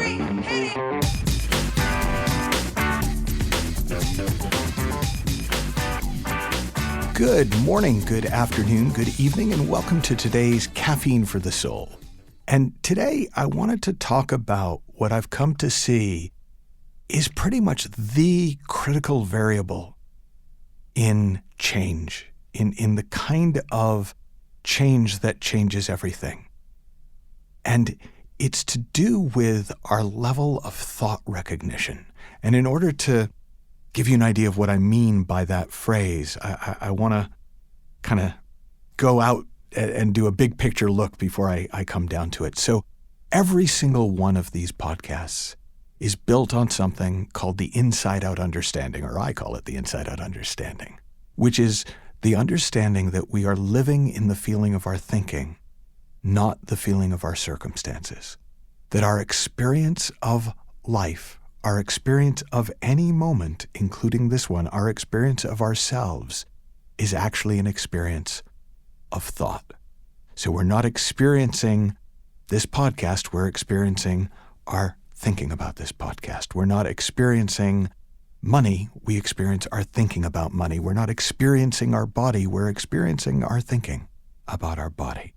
3, hit it! Good morning, good afternoon, good evening, and welcome to today's Caffeine for the Soul. And today I wanted to talk about what I've come to see is pretty much the critical variable in change, in the kind of change that changes everything. And it's to do with our level of thought recognition. And in order to give you an idea of what I mean by that phrase, I want to kind of go out and do a big picture look before I come down to it. So every single one of these podcasts is built on something called the inside-out understanding, or I call it the inside-out understanding, which is the understanding that we are living in the feeling of our thinking, not the feeling of our circumstances. That our experience of life, our experience of any moment, including this one, our experience of ourselves, is actually an experience of thought. So we're not experiencing this podcast, we're experiencing our thinking about this podcast. We're not experiencing money, we experience our thinking about money. We're not experiencing our body, we're experiencing our thinking about our body.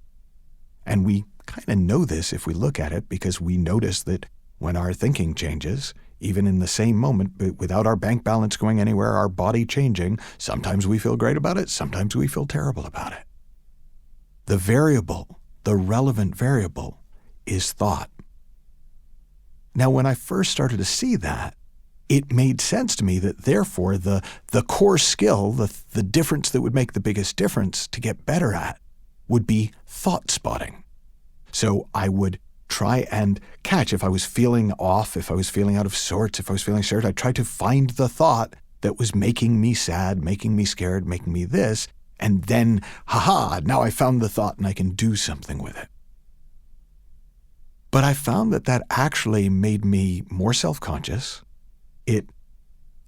And we kind of know this if we look at it, because we notice that when our thinking changes, even in the same moment, but without our bank balance going anywhere, our body changing, sometimes we feel great about it, sometimes we feel terrible about it. The variable, the relevant variable, is thought. Now, when I first started to see that, it made sense to me that therefore the core skill, the difference that would make the biggest difference to get better at, would be thought spotting. So I would try and catch if I was feeling off, if I was feeling out of sorts, if I was feeling scared. I'd try to find the thought that was making me sad, making me scared, making me this, and then, now I found the thought and I can do something with it. But I found that actually made me more self-conscious. It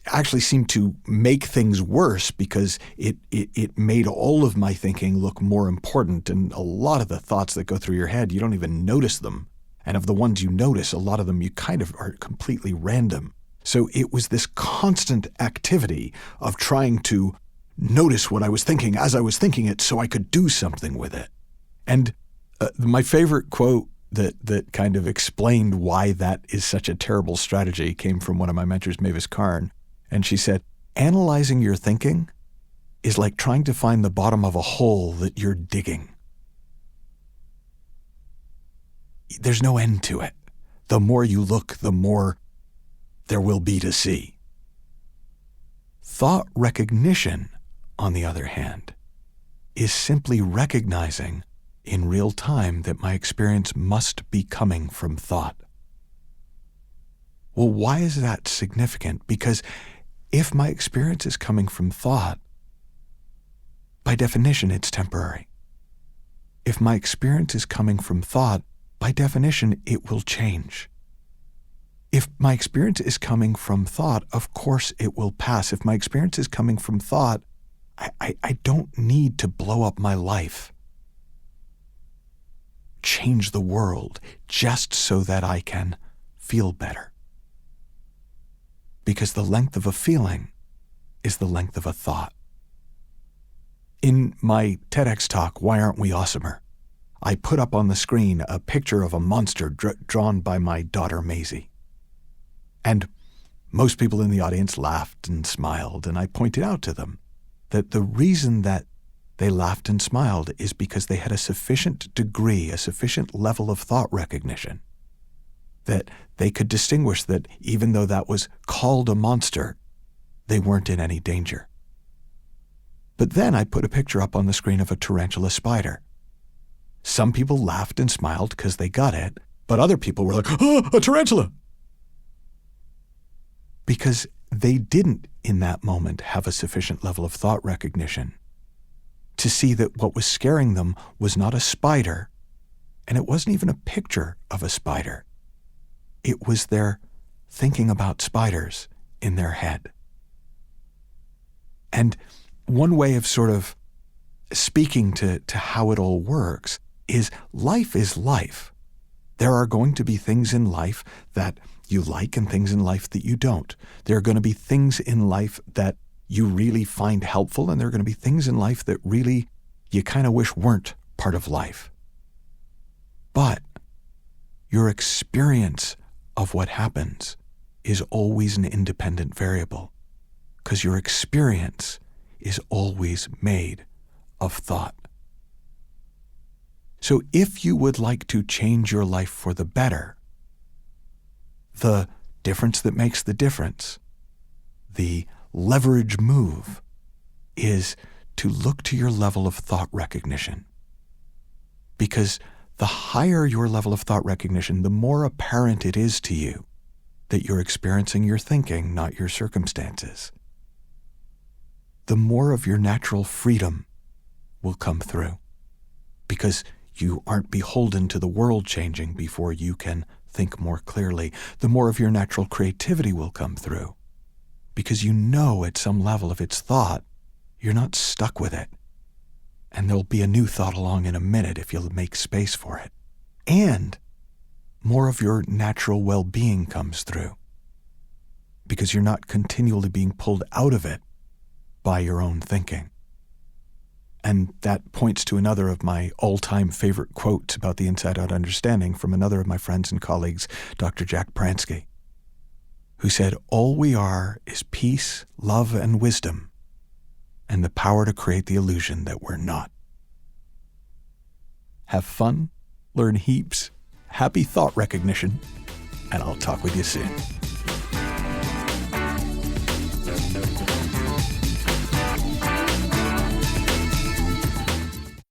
actually seemed to make things worse because it made all of my thinking look more important. And a lot of the thoughts that go through your head, you don't even notice them. And of the ones you notice, a lot of them you kind of are completely random. So it was this constant activity of trying to notice what I was thinking as I was thinking it so I could do something with it. And my favorite quote that kind of explained why that is such a terrible strategy came from one of my mentors, Mavis Karn. And she said, analyzing your thinking is like trying to find the bottom of a hole that you're digging. There's no end to it. The more you look, the more there will be to see. Thought recognition, on the other hand, is simply recognizing in real time that my experience must be coming from thought. Well, why is that significant? Because if my experience is coming from thought, by definition, it's temporary. If my experience is coming from thought, by definition, it will change. If my experience is coming from thought, of course it will pass. If my experience is coming from thought, I don't need to blow up my life, change the world, just so that I can feel better. Because the length of a feeling is the length of a thought. In my TEDx talk, Why Aren't We Awesomer?, I put up on the screen a picture of a monster drawn by my daughter Maisie. And most people in the audience laughed and smiled, and I pointed out to them that the reason that they laughed and smiled is because they had a sufficient degree, a sufficient level of thought recognition, that they could distinguish that even though that was called a monster, they weren't in any danger. But then I put a picture up on the screen of a tarantula spider. Some people laughed and smiled because they got it, but other people were like, "Oh, a tarantula!" Because they didn't, in that moment, have a sufficient level of thought recognition to see that what was scaring them was not a spider, and it wasn't even a picture of a spider. It was their thinking about spiders in their head. And one way of sort of speaking to how it all works is life, There are going to be things in life that you like and things in life that you don't. There are going to be things in life that you really find helpful, and there are going to be things in life that really you kind of wish weren't part of life. But your experience of what happens is always an independent variable, because your experience is always made of thought. So if you would like to change your life for the better, the difference that makes the difference, the leverage move, is to look to your level of thought recognition. Because the higher your level of thought recognition, the more apparent it is to you that you're experiencing your thinking, not your circumstances. The more of your natural freedom will come through, because you aren't beholden to the world changing before you can think more clearly. The more of your natural creativity will come through, because you know at some level if it's thought, you're not stuck with it. And there'll be a new thought along in a minute if you'll make space for it. And more of your natural well-being comes through, because you're not continually being pulled out of it by your own thinking. And that points to another of my all-time favorite quotes about the inside-out understanding from another of my friends and colleagues, Dr. Jack Pransky, who said, "All we are is peace, love, and wisdom, and the power to create the illusion that we're not." Have fun, learn heaps, happy thought recognition, and I'll talk with you soon.